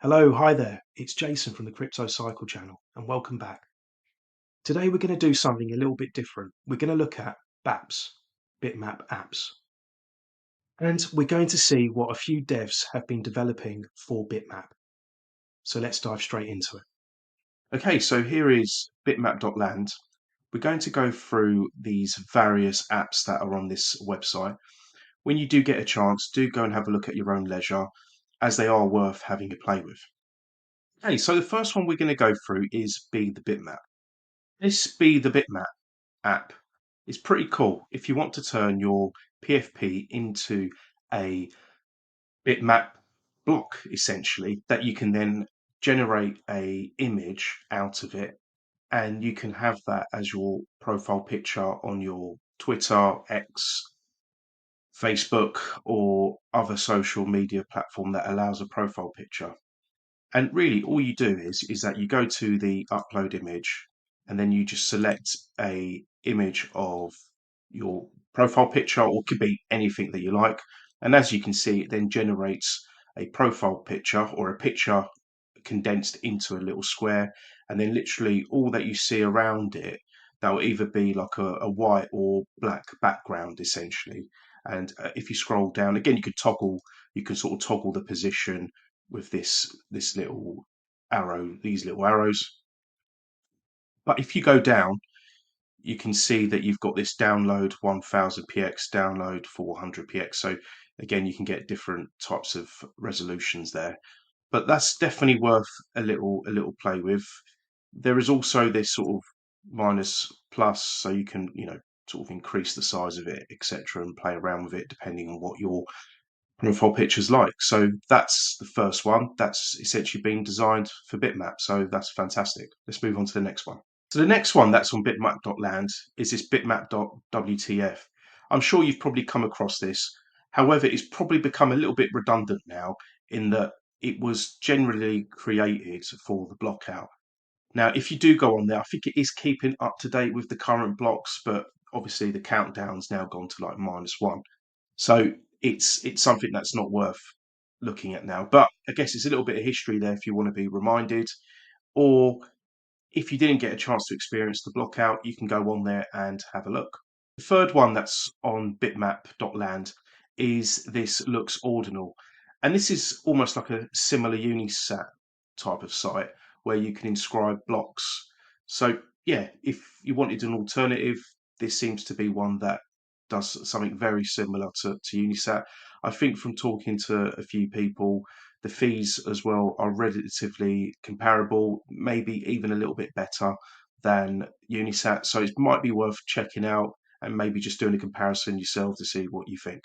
Hello, hi there. It's Jason from the Crypto Cycle channel, and welcome back. Today we're going to do something a little bit different. We're going to look at BAPPS, Bitmap apps, and we're going to see what a few devs have been developing for Bitmap. So let's dive straight into it. Okay, so here is bitmap.land. We're going to go through these various apps that are on this website. When you do get a chance, do go and have a look at your own leisure, as they are worth having a play with. Okay, so the first one we're going to go through is Be the Bitmap. This Be the Bitmap app is pretty cool if you want to turn your PFP into a bitmap block, essentially, that you can then generate a image out of it, and you can have that as your profile picture on your Twitter, X, Facebook, or other social media platform that allows a profile picture. And really, all you do is that you go to the upload image, and then you just select a image of your profile picture, or it could be anything that you like. And as you can see, it then generates a profile picture or a picture condensed into a little square. And then literally all that you see around it, that will either be like a white or black background, essentially. And if you scroll down again, you can sort of toggle the position with this little arrow, these little arrows. But if you go down, you can see that you've got this download 1000px, download 400px. So again, you can get different types of resolutions there. But that's definitely worth a little play with. There is also this sort of minus plus, so you can sort of increase the size of it, etc., and play around with it depending on what your profile picture's like. So that's the first one. That's essentially been designed for Bitmap. So that's fantastic. Let's move on to the next one. So the next one that's on bitmap.land is this bitmap.wtf. I'm sure you've probably come across this. However, it's probably become a little bit redundant now in that it was generally created for the blockout. Now, if you do go on there, I think it is keeping up to date with the current blocks, but obviously the countdown's now gone to like -1. So it's something that's not worth looking at now. But I guess it's a little bit of history there if you want to be reminded, or if you didn't get a chance to experience the blockout, you can go on there and have a look. The third one that's on bitmap.land is this Looks Ordinal. And this is almost like a similar Unisat type of site where you can inscribe blocks. So yeah, if you wanted an alternative, this seems to be one that does something very similar to Unisat. I think from talking to a few people, the fees as well are relatively comparable, maybe even a little bit better than Unisat. So it might be worth checking out and maybe just doing a comparison yourself to see what you think.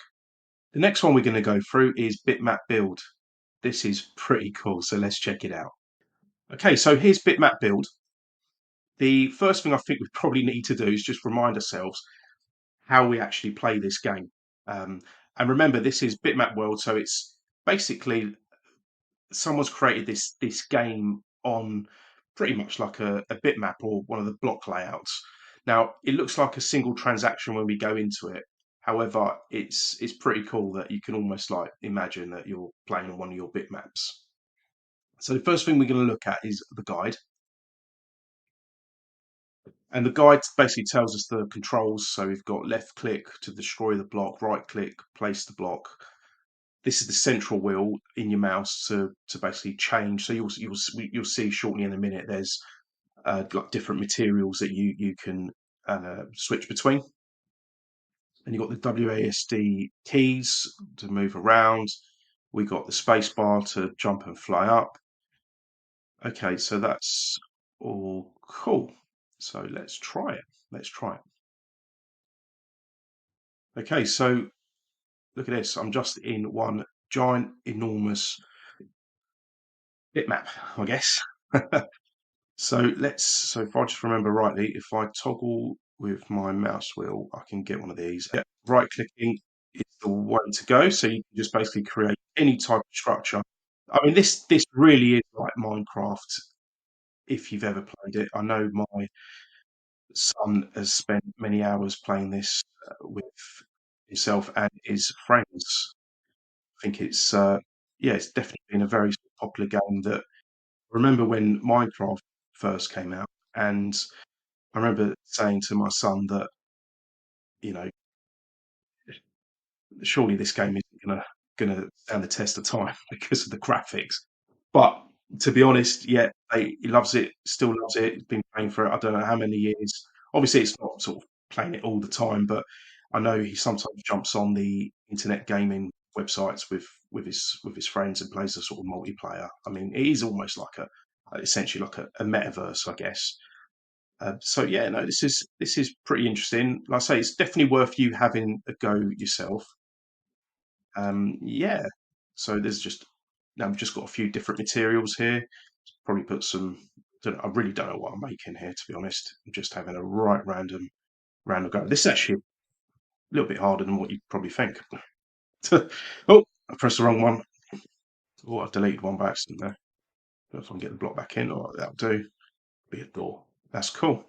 The next one we're going to go through is Bitmap Build. This is pretty cool, so let's check it out. Okay, so here's Bitmap Build. The first thing I think we probably need to do is just remind ourselves how we actually play this game. And remember, this is Bitmap World, so it's basically someone's created this game on pretty much like a bitmap or one of the block layouts. Now, it looks like a single transaction when we go into it. However, it's pretty cool that you can almost like imagine that you're playing on one of your bitmaps. So the first thing we're going to look at is the guide. And the guide basically tells us the controls. So we've got left click to destroy the block, right click, place the block. This is the central wheel in your mouse to basically change. So you'll see shortly in a minute. There's like different materials that you can switch between. And you've got the WASD keys to move around. We got the space bar to jump and fly up. Okay, so that's all cool. So let's try it. Let's try it. Okay, so look at this. I'm just in one giant, enormous bitmap, I guess. So if I just remember rightly, if I toggle with my mouse wheel, I can get one of these. Yeah, right clicking is the way to go. So you can just basically create any type of structure. I mean, this really is like Minecraft if you've ever played it. I know my son has spent many hours playing this with himself and his friends. I think it's yeah, it's definitely been a very popular game that I remember when Minecraft first came out, and I remember saying to my son that, you know, surely this game isn't gonna stand the test of time because of the graphics. But to be honest, yeah, he loves it, still loves it. He's been playing for it, I don't know how many years. Obviously, it's not sort of playing it all the time, but I know he sometimes jumps on the internet gaming websites with his friends and plays a sort of multiplayer. I mean, it is almost like essentially like a metaverse, I guess. So yeah, no, this is pretty interesting. Like I say, it's definitely worth you having a go yourself. Yeah. So there's just now I've just got a few different materials here. Probably put some. I really don't know what I'm making here, to be honest. I'm just having a right random go. This is actually a little bit harder than what you'd probably think. Oh, I pressed the wrong one. Oh, I've deleted one by accident there. Don't know if I can get the block back in, or that'll do. Be a door. That's cool.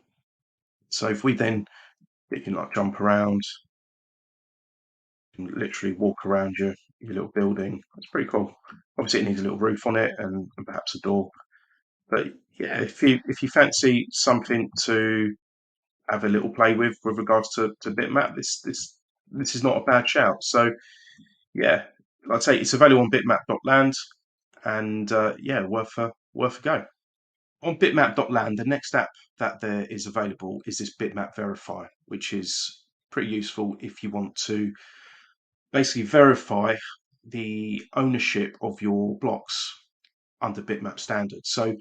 So if we then, you can like jump around, you can literally walk around your little building. It's pretty cool. Obviously, it needs a little roof on it and perhaps a door. But yeah, if you fancy something to have a little play with regards to Bitmap, this is not a bad shout. So yeah, I'd say it's available on bitmap.land, and yeah, worth a go. On bitmap.land, the next app that there is available is this Bitmap Verify, which is pretty useful if you want to basically verify the ownership of your blocks under Bitmap standards. So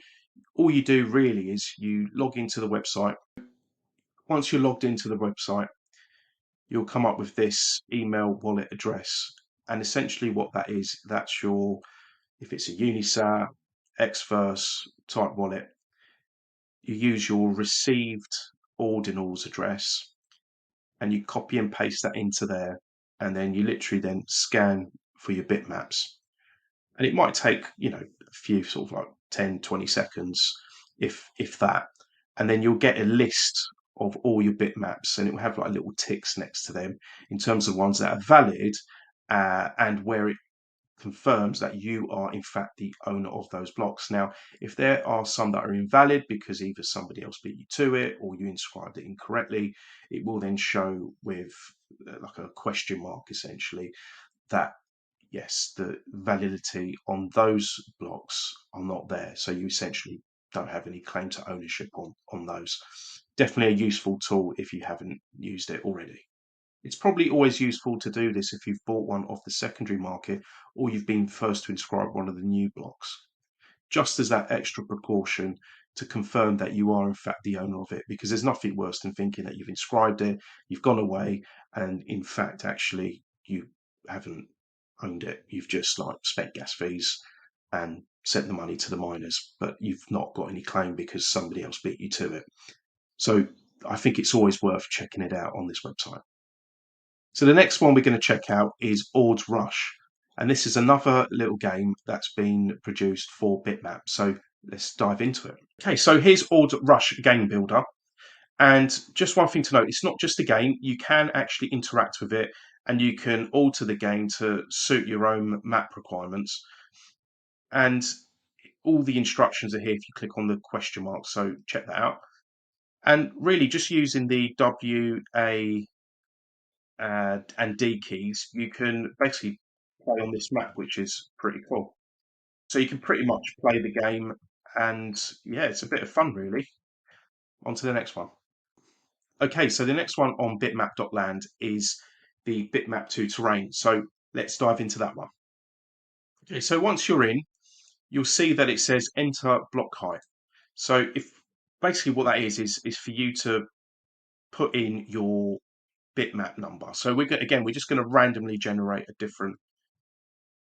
all you do really is you log into the website. Once you're logged into the website, you'll come up with this email wallet address. And essentially what that is, that's your, if it's a Unisat, Xverse type wallet, you use your received ordinals address and you copy and paste that into there. And then you literally then scan for your bitmaps. And it might take, a few sort of like 10, 20 seconds, if that. And then you'll get a list of all your bitmaps, and it will have like little ticks next to them in terms of ones that are valid, and where it confirms that you are in fact the owner of those blocks. Now, if there are some that are invalid because either somebody else beat you to it or you inscribed it incorrectly, it will then show with like a question mark essentially that yes, the validity on those blocks are not there. So you essentially don't have any claim to ownership on those. Definitely a useful tool if you haven't used it already. It's probably always useful to do this if you've bought one off the secondary market or you've been first to inscribe one of the new blocks, just as that extra precaution to confirm that you are in fact the owner of it, because there's nothing worse than thinking that you've inscribed it, you've gone away, and in fact actually you haven't owned it. You've just like spent gas fees and sent the money to the miners, but you've not got any claim because somebody else beat you to it. So I think it's always worth checking it out on this website. So the next one we're going to check out is Odds Rush. And this is another little game that's been produced for Bitmap. So let's dive into it. Okay, so here's Odds Rush Game Builder. And just one thing to note, it's not just a game. You can actually interact with it and you can alter the game to suit your own map requirements. And all the instructions are here if you click on the question mark. So check that out. And really just using the W, A, and D keys, you can basically play on this map, which is pretty cool. So you can pretty much play the game, and yeah, it's a bit of fun, really. On to the next one. Okay, so the next one on bitmap.land is the bitmap 2 terrain. So let's dive into that one. Okay, so once you're in, you'll see that it says enter block height. So if basically what that is for you to put in your bitmap number. So we're just going to randomly generate a different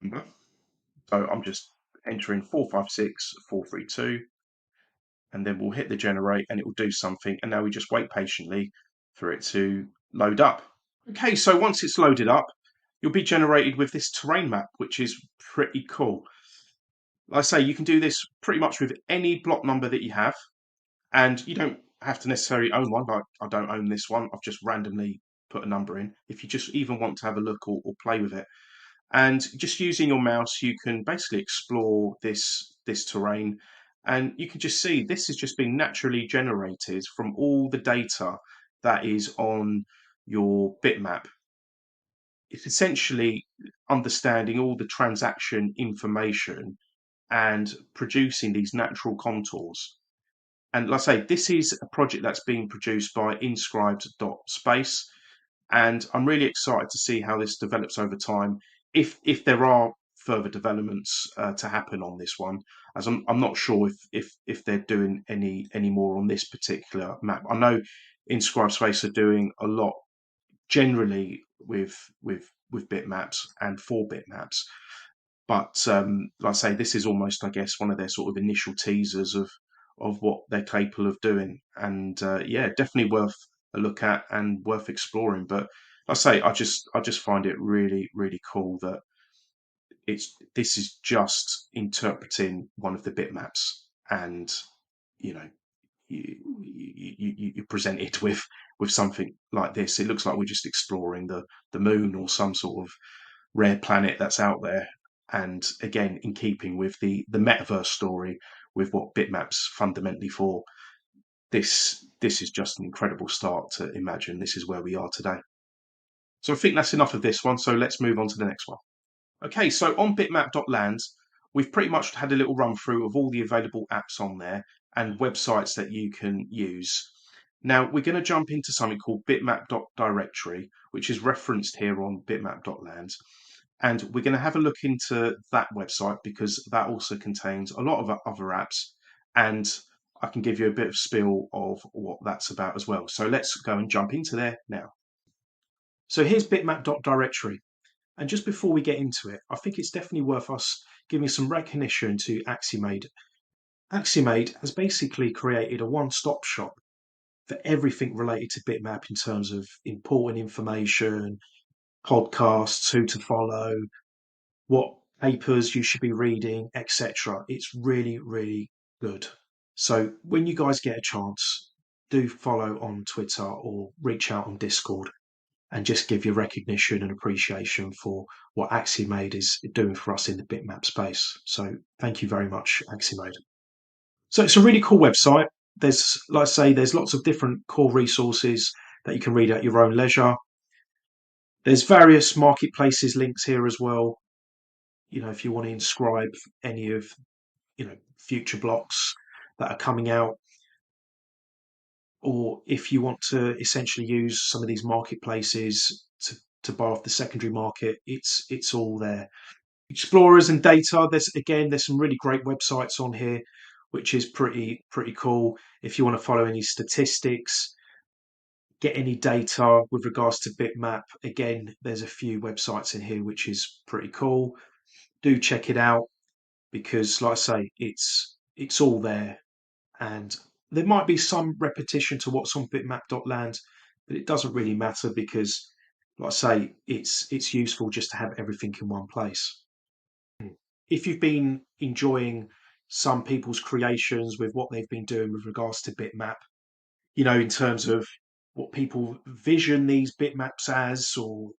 number. So I'm just entering 456432, and then we'll hit the generate and it will do something. And now we just wait patiently for it to load up. Okay, so once it's loaded up, you'll be generated with this terrain map, which is pretty cool. Like I say, you can do this pretty much with any block number that you have, and you don't have to necessarily own one. Like I don't own this one. I've just randomly put a number in. If you just even want to have a look or play with it, And just using your mouse, you can basically explore this terrain, and you can just see this has just been naturally generated from all the data that is on your bitmap. It's essentially understanding all the transaction information and producing these natural contours. And like I say, this is a project that's being produced by inscribed.space, and I'm really excited to see how this develops over time. If there are further developments to happen on this one, as I'm not sure if they're doing any more on this particular map. I know Inscribed Space are doing a lot generally with bitmaps and for bitmaps, but like I say, this is almost, I guess, one of their sort of initial teasers of what they're capable of doing, and yeah, definitely worth a look at and worth exploring. But like I say, I just find it really cool that this is just interpreting one of the bitmaps, and you know, you're presented with something like this. It looks like we're just exploring the moon or some sort of rare planet that's out there. And again, in keeping with the metaverse story, with what Bitmap's fundamentally for, this is just an incredible start to imagine this is where we are today. So I think that's enough of this one. So let's move on to the next one. Okay, so on bitmap.land, we've pretty much had a little run through of all the available apps on there and websites that you can use. Now we're going to jump into something called bitmap.directory, which is referenced here on bitmap.land. And we're going to have a look into that website because that also contains a lot of other apps. And I can give you a bit of spiel of what that's about as well. So let's go and jump into there now. So here's bitmap.directory. And just before we get into it, I think it's definitely worth us giving some recognition to Aximade. Aximade has basically created a one-stop shop for everything related to Bitmap in terms of important information, podcasts, who to follow, what papers you should be reading, etc. It's really good. So when you guys get a chance, do follow on Twitter or reach out on Discord and just give your recognition and appreciation for what Aximade is doing for us in the bitmap space. So thank you very much, Aximade. So it's a really cool website. There's, like I say, there's lots of different core resources that you can read at your own leisure. There's various marketplaces links here as well. You know, if you want to inscribe any of, future blocks that are coming out, or if you want to essentially use some of these marketplaces to buy off the secondary market, it's all there. Explorers and data, there's some really great websites on here, which is pretty cool. If you want to follow any statistics, get any data with regards to bitmap, again, there's a few websites in here which is pretty cool. Do check it out because, like I say, it's all there, and there might be some repetition to what's on bitmap.land, but it doesn't really matter because, like I say, it's useful just to have everything in one place. If you've been enjoying some people's creations with what they've been doing with regards to bitmap, in terms of what people vision these bitmaps as, or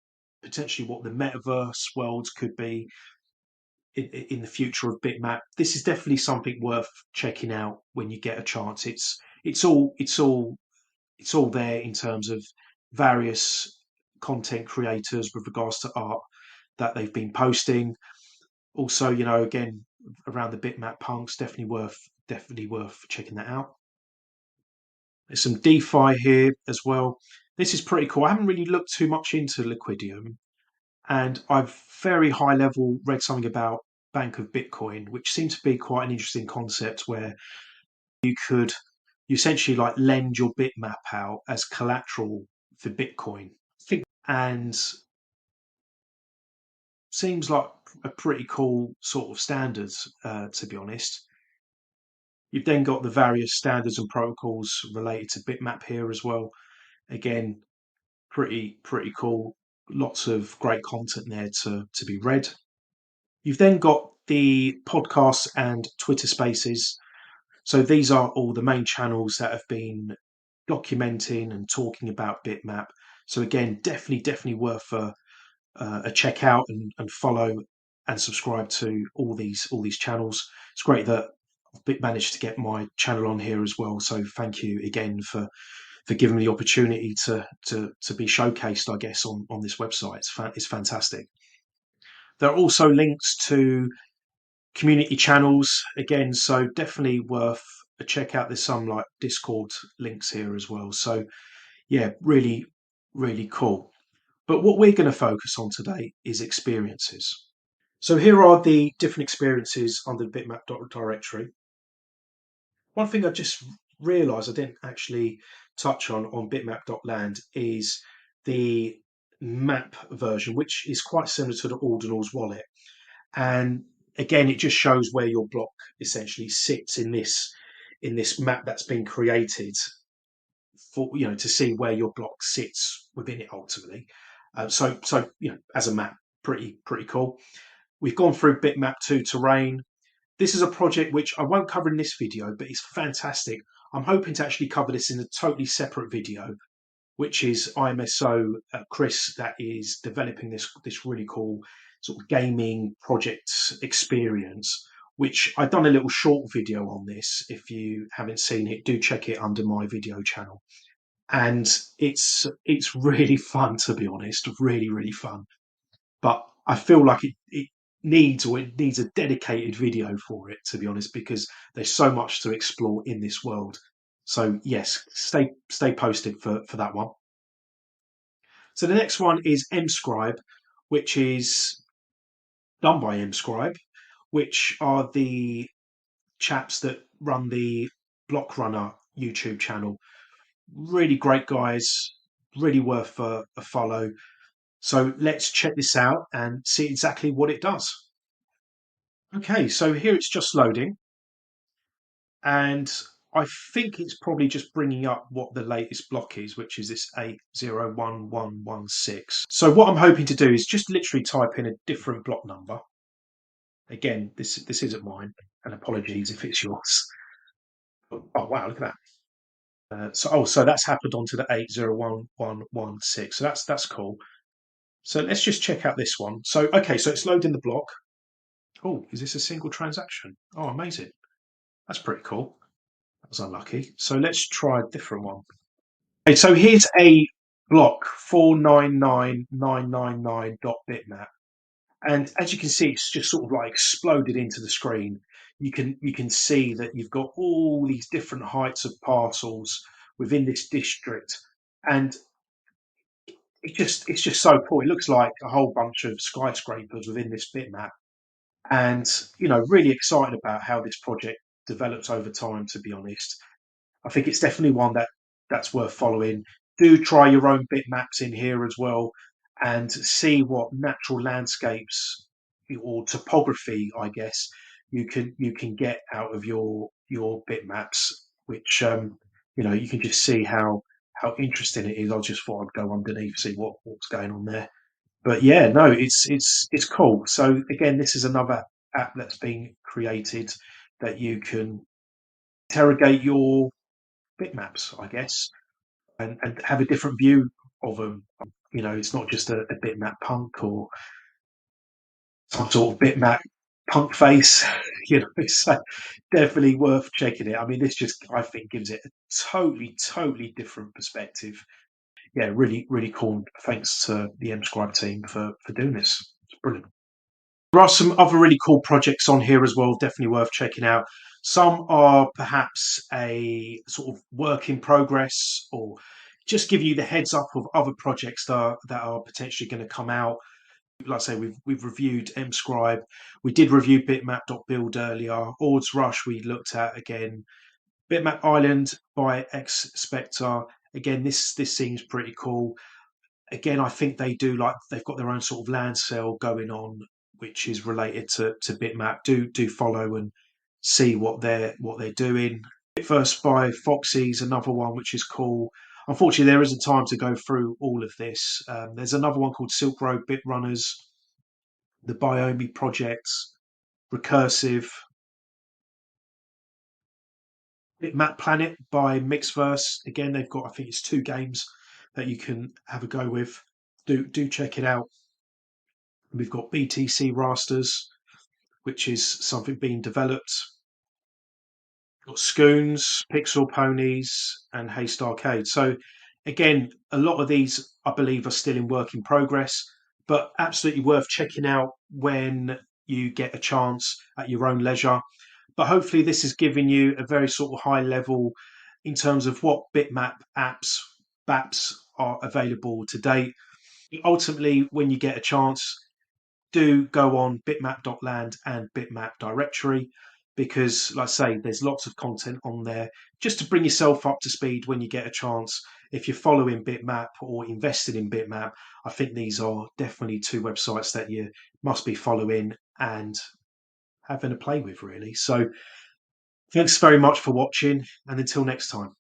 potentially what the metaverse worlds could be in the future of bitmap, this is definitely something worth checking out when you get a chance. It's all there in terms of various content creators with regards to art that they've been posting. Also, again, around the bitmap punks, definitely worth checking that out. There's some DeFi here as well. This is pretty cool. I haven't really looked too much into Liquidium, and I've very high level read something about Bank of Bitcoin, which seemed to be quite an interesting concept where you essentially like lend your bitmap out as collateral for Bitcoin. And seems like a pretty cool sort of standards, to be honest. You've then got the various standards and protocols related to bitmap here as well. Again, pretty cool. Lots of great content there to be read. You've then got the podcasts and Twitter Spaces. So these are all the main channels that have been documenting and talking about bitmap. So again, definitely worth a check out and follow and subscribe to all these channels. It's great that I've managed to get my channel on here as well. So thank you again for giving me the opportunity to be showcased, I guess, on this website. It's fantastic. There are also links to community channels again, so definitely worth a check out. There's some like Discord links here as well. So yeah, really cool. But what we're going to focus on today is experiences. So here are the different experiences under the bitmap directory. One thing I just realised I didn't actually touch on bitmap.land is the map version, which is quite similar to the Ordinals wallet. And again, it just shows where your block essentially sits in this map that's been created for to see where your block sits within it ultimately. So as a map, pretty cool. We've gone through bitmap 2 terrain. This is a project which I won't cover in this video, but it's fantastic. I'm hoping to actually cover this in a totally separate video, which is IMSO Chris that is developing this really cool sort of gaming project experience, which I've done a little short video on this. If you haven't seen it, do check it under my video channel. And it's really fun, to be honest, really fun. But I feel like it needs a dedicated video for it, to be honest, because there's so much to explore in this world. So yes, stay posted for that one. So the next one is mscribe, which is done by mscribe, which are the chaps that run the Block Runner YouTube channel. Really great guys, really worth a follow. So let's check this out and see exactly what it does. Okay, so here it's just loading, and I think it's probably just bringing up what the latest block is, which is this 801116. So what I'm hoping to do is just literally type in a different block number. Again, this isn't mine, and apologies if it's yours. Oh wow, look at that. So that's happened onto the 801116. So that's cool. So let's just check out this one. So okay, so it's loading the block. Oh, is this a single transaction? Oh, amazing. That's pretty cool. That was unlucky. So let's try a different one. Okay, so here's a block 499999.bitmap. And as you can see, it's just sort of like exploded into the screen. You can see that you've got all these different heights of parcels within this district. And it's just so cool. It looks like a whole bunch of skyscrapers within this bitmap. And really excited about how this project develops over time, to be honest. I think it's definitely one that's worth following. Do try your own bitmaps in here as well, and see what natural landscapes or topography, I guess, you can get out of your bitmaps. Which you can just see how interesting it is. I just thought I'd go underneath, see what's going on there. But yeah, no, it's cool. So again, this is another app that's been created that you can interrogate your bitmaps, I guess, and have a different view of them. It's not just a bitmap punk or some sort of bitmap punk face. So definitely worth checking it. I mean, this just I think gives it a totally different perspective. Yeah, really cool. Thanks to the mscribe team for doing this. It's brilliant. There are some other really cool projects on here as well, definitely worth checking out. Some are perhaps a sort of work in progress, or just give you the heads up of other projects that are potentially going to come out. Like I say, we've reviewed mscribe. We did review bitmap.build earlier. Ord's Rush we looked at again. Bitmap Island by X Spectre. Again, this seems pretty cool. Again, I think they've got their own sort of land sale going on, which is related to Bitmap. Do follow and see what they're doing. First by Foxy's another one which is cool. Unfortunately, there isn't time to go through all of this. There's another one called Silk Road Bit Runners, the Biomi projects, Recursive, Bitmap Planet by Mixverse. Again, they've got I think it's two games that you can have a go with. Do check it out. We've got BTC rasters, which is something being developed. We've got Scoons, Pixel Ponies, and Haste Arcade. So again, a lot of these I believe are still in work in progress, but absolutely worth checking out when you get a chance at your own leisure. But hopefully this has given you a very sort of high level in terms of what bitmap apps, BAPPS are available to date. Ultimately, when you get a chance, do go on bitmap.land and bitmap directory because, like I say, there's lots of content on there just to bring yourself up to speed when you get a chance. If you're following Bitmap or invested in Bitmap, I think these are definitely two websites that you must be following and having a play with, really. So, thanks very much for watching, and until next time.